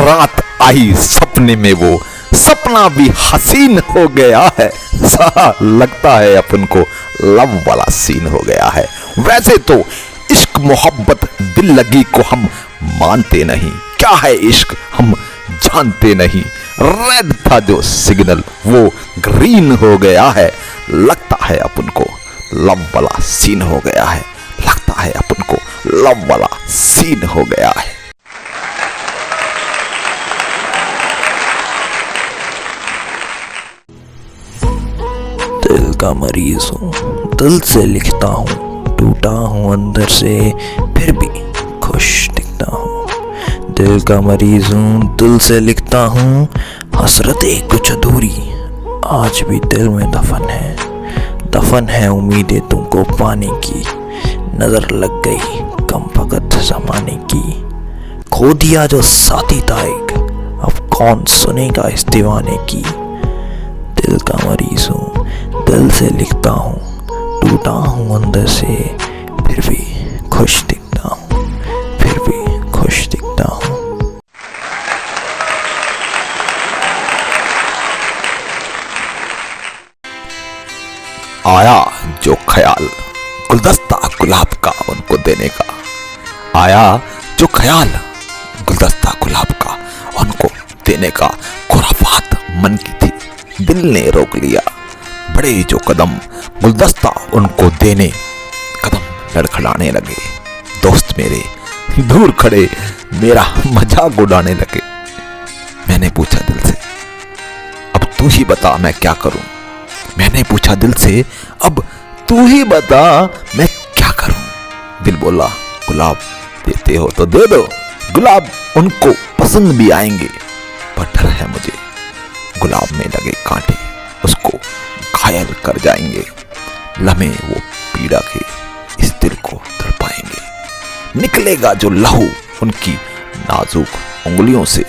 रात आई सपने में वो सपना भी हसीन हो गया है। लगता है अपन को लव वाला सीन हो गया है। वैसे तो इश्क मोहब्बत दिल लगी को हम मानते नहीं, क्या है इश्क हम जानते नहीं। रेड था जो सिग्नल वो ग्रीन हो गया है। लगता है अपन को लव वाला सीन हो गया है। लगता है अपन को लव वाला सीन हो गया है। दिल का मरीज हूँ, दिल से लिखता हूँ, टूटा हूँ अंदर से फिर भी खुश दिखता हूँ। दिल का मरीज हूँ, दिल से लिखता हूँ, हसरतें कुछ अधूरी आज भी दिल में दफन है उम्मीदें तुमको पाने की। नजर लग गई कम फकत जमाने की, खो दिया जो साथी था एक, अब कौन सुनेगा इस दीवाने की। दिल का मरीज हूँ, दिल से लिखता हूँ, टूटा हूँ अंदर से फिर भी खुश दिखता हूँ, फिर भी खुश दिखता हूँ। आया जो ख्याल गुलदस्ता गुलाब का उनको देने का, आया जो ख्याल गुलदस्ता गुलाब का उनको देने का। खुराफात मन की थी दिल ने रोक लिया, बड़े जो कदम गुलदस्ता उनको देने कदम लड़खड़ाने लगे। दोस्त मेरे दूर खड़े मेरा मजाक उड़ाने लगे। मैंने पूछा दिल से अब तू ही बता मैं क्या करूं। मैंने पूछा दिल से अब तू ही बता मैं क्या करूं। दिल बोला गुलाब देते हो तो दे दो, गुलाब उनको पसंद भी आएंगे, पर डर है मुझे गुलाब में लगे कांटे उसको घायल कर जाएंगे। लम्हे वो पीड़ा के इस दिल को तड़पाएंगे। निकलेगा जो लहू उनकी नाजुक उंगलियों से,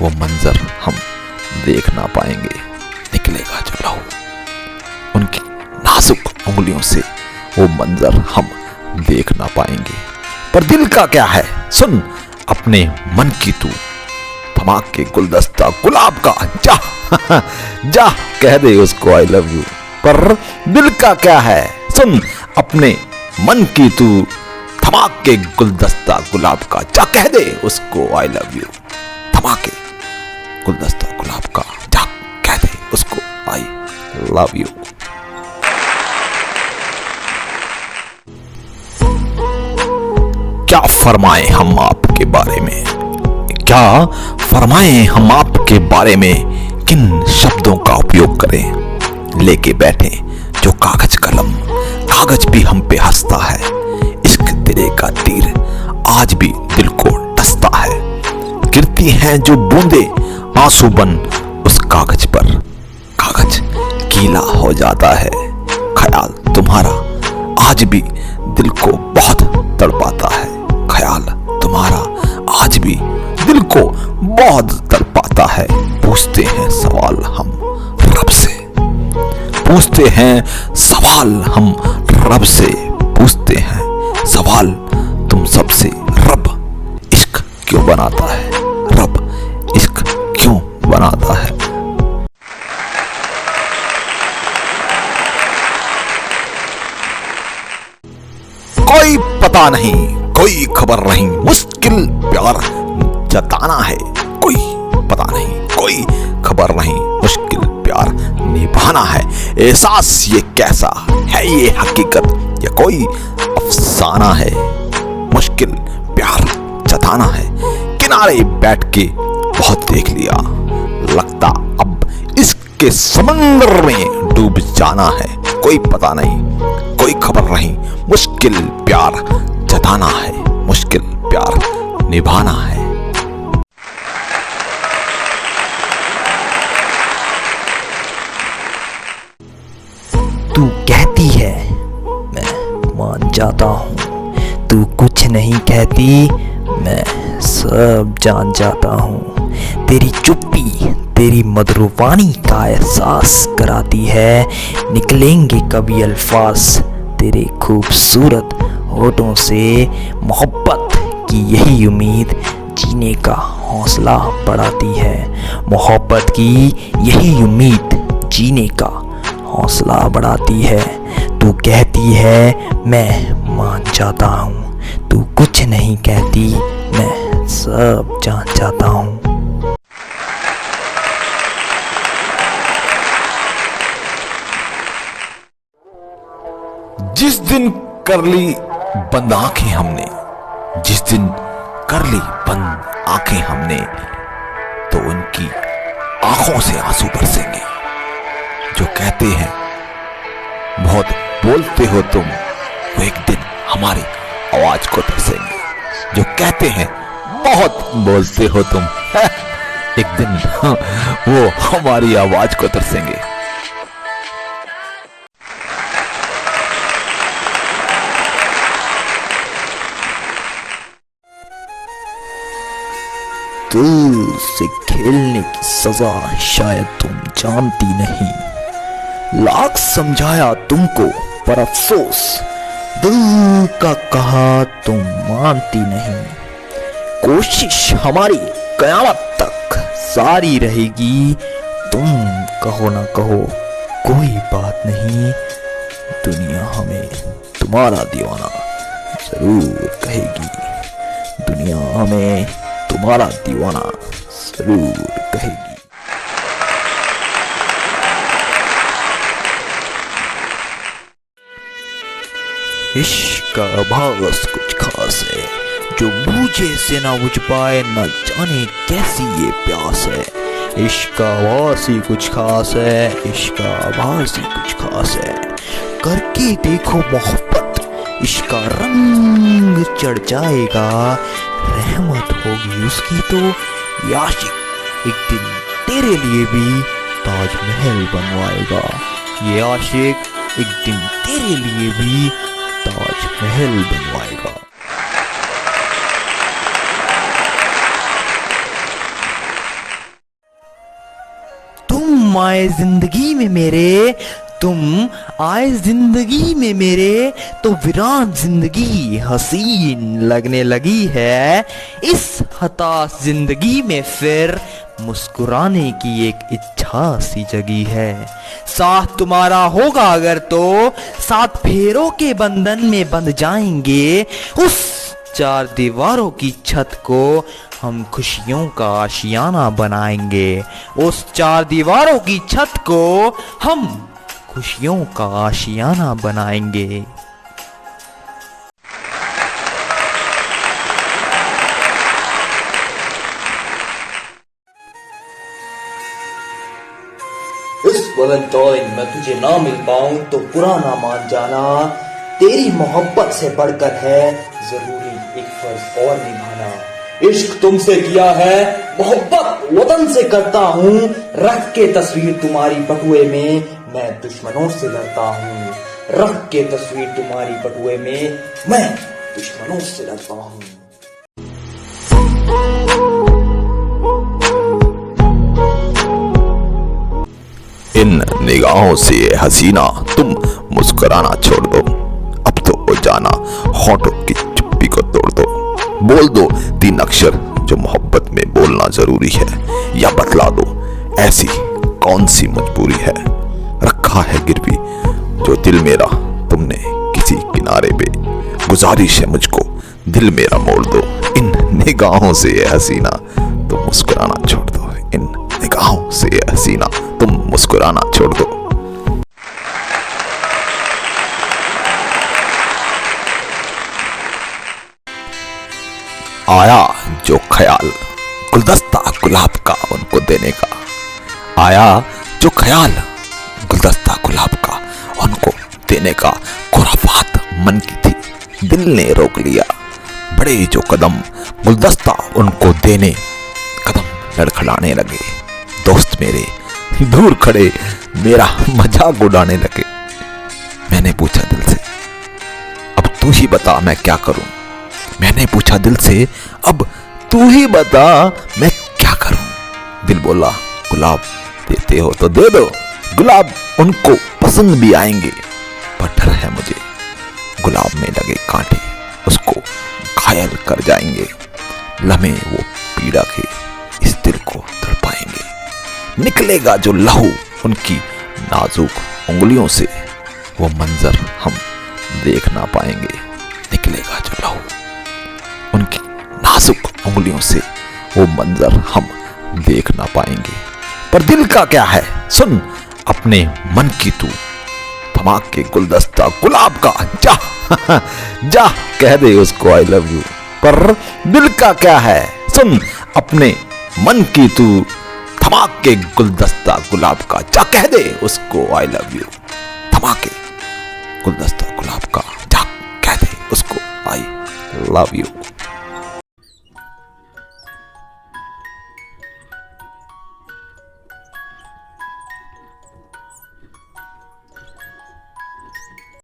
वो मंजर हम देख ना पाएंगे। निकलेगा जो लहू उनकी नाजुक उंगलियों से, वो मंजर हम देख ना पाएंगे। पर दिल का क्या है सुन अपने मन की तू, थमाक के गुलदस्ता गुलाब का जा जा कह दे उसको आई लव यू। पर दिल का क्या है सुन अपने मन की तू, थमाक के गुलदस्ता गुलाब का जा कह दे उसको आई लव यू। थमाक के गुलदस्ता गुलाब का जा कह दे उसको आई लव यू। क्या फरमाएं हम आपके बारे में, क्या फरमाएं हम आपके बारे में, किन शब्दों का उपयोग करें। लेके बैठे जो कागज कलम, कागज भी हम पे हंसता है। इश्क तेरे का तीर आज भी दिल को डसता है। गिरती हैं जो बूंदे आंसू बन उस कागज पर, कागज गीला हो जाता है। ख्याल तुम्हारा आज भी दिल को बहुत तड़पाता है। ख्याल तुम्हारा आज भी दिल को बहुत तड़पाता है। पूछते हैं सवाल हम रब से, पूछते हैं सवाल हम रब से, पूछते हैं सवाल तुम सबसे। रब इश्क क्यों बनाता है, रब इश्क क्यों बनाता है। कोई पता नहीं कोई खबर नहीं, मुश्किल प्यार जताना है। कोई पता नहीं कोई खबर नहीं, मुश्किल प्यार निभाना है। एहसास ये कैसा है, ये हकीकत या कोई अफसाना है। मुश्किल प्यार जताना है। किनारे बैठ के बहुत देख लिया, लगता अब इसके समंदर में डूब जाना है। कोई पता नहीं कोई खबर नहीं, मुश्किल प्यार जताना है, मुश्किल प्यार निभाना है। तू कहती है मैं मान जाता हूँ, तू कुछ नहीं कहती मैं सब जान जाता हूँ। तेरी चुप्पी तेरी मधुरवाणी का एहसास कराती है। निकलेंगे कभी अल्फाज तेरे खूबसूरत होठों से, मोहब्बत की यही उम्मीद जीने का हौसला बढ़ाती है। मोहब्बत की यही उम्मीद जीने का हौसला बढ़ाती है। तू कहती है मैं मान जाता हूँ, तू कुछ नहीं कहती मैं सब जान जाता हूँ। जिस दिन कर ली बंद आंखें हमने, जिस दिन कर ली बंद आंखें हमने, तो उनकी आंखों से आंसू बरसेंगे। जो कहते हैं बहुत बोलते हो तुम, वो एक दिन हमारी आवाज को तरसेंगे। जो कहते हैं बहुत बोलते हो तुम, एक दिन वो हमारी आवाज को तरसेंगे। दिल से खेलने की सजा शायद तुम जानती नहीं। लाख समझाया तुमको पर अफसोस, दिल का कहा तुम मानती नहीं। कोशिश हमारी कयामत तक जारी रहेगी, तुम कहो ना कहो कोई बात नहीं। दुनिया हमें तुम्हारा दीवाना जरूर कहेगी, दुनिया हमें तुम्हारा दीवाना जरूर कहेगी। इश्क का आभास कुछ खास है, जो बूझे से ना बुझ पाए, न जाने कैसी ये प्यास है। इश्क का आभास ही कुछ खास है, इश्क का आभास ही कुछ खास है। करके देखो मोहब्बत, इश्क का रंग चढ़ जाएगा। रहमत होगी उसकी तो ये आशिक एक दिन तेरे लिए भी ताजमहल बनवाएगा। ये आशिक एक दिन तेरे लिए भी ताजमहल बनवाएगा। तुम आए जिंदगी में मेरे, तुम आए जिंदगी में मेरे, तो वीरान जिंदगी हसीन लगने लगी है। इस हताश जिंदगी में फिर मुस्कुराने की एक इच्छा सी जगी है। साथ तुम्हारा होगा अगर तो सात फेरों के बंधन में बंध जाएंगे। उस चार दीवारों की छत को हम खुशियों का आशियाना बनाएंगे। उस चार दीवारों की छत को हम खुशियों का आशियाना बनाएंगे। इस वैलेंटाइन में तुझे ना मिल पाऊं तो पुराना मान जाना। तेरी मोहब्बत से बढ़कर है जरूरी एक फर्ज और निभाना। इश्क तुमसे किया है, मोहब्बत वतन से करता हूँ। रख के तस्वीर तुम्हारी बटुए में मैं दुश्मनों से लड़ता हूँ। रख के तस्वीर तुम्हारी बटुए में मैं दुश्मनों से लड़ता हूँ। इन निगाहों से हसीना तुम मुस्कुराना छोड़ दो। अब तो हो जाना होठों की चुप्पी को तोड़ दो। बोल दो 3 अक्षर जो मोहब्बत में बोलना जरूरी है, या बतला दो ऐसी कौन सी मजबूरी है। रखा है गिरवी जो दिल मेरा तुमने किसी किनारे पे, गुजारिश है मुझको दिल मेरा मोड़ दो। इन निगाहों से हसीना तुम मुस्कुराना छोड़ दो। इन निगाहों से हसीना तुम मुस्कुराना छोड़ दो। आया जो ख्याल गुलदस्ता गुलाब का उनको देने का। आया जो ख्याल गुलदस्ता गुलाब का उनको देने का। खुराफात मन की थी दिल ने रोक लिया। बड़े जो कदम गुलदस्ता उनको देने, कदम लड़खड़ाने लगे। दोस्त मेरे दूर खड़े मेरा मजाक उड़ाने लगे। मैंने पूछा दिल से अब तू ही बता मैं क्या करूं। मैंने पूछा दिल से अब तू ही बता मैं क्या करूं। दिल बोला गुलाब देते हो तो दे दो। गुलाब उनको पसंद भी आएंगे, पर डर है मुझे गुलाब में लगे कांटे उसको घायल कर जाएंगे। लम्हे वो पीड़ा के को तड़पाएंगे। निकलेगा जो लहू उनकी नाजुक उंगलियों से, वो मंजर हम देख ना पाएंगे। निकलेगा जो लहू उनकी नाजुक उंगलियों से, वो मंजर हम देख ना पाएंगे। पर दिल का क्या है सुन अपने मन की तू, थमाक के गुलदस्ता गुलाब का जा जा कह दे उसको आई लव यू। पर दिल का क्या है सुन अपने मन की तू, थमाक के गुलदस्ता गुलाब का जा कह दे उसको आई लव यू। थमाक के गुलदस्ता गुलाब का जा कह दे उसको आई लव यू।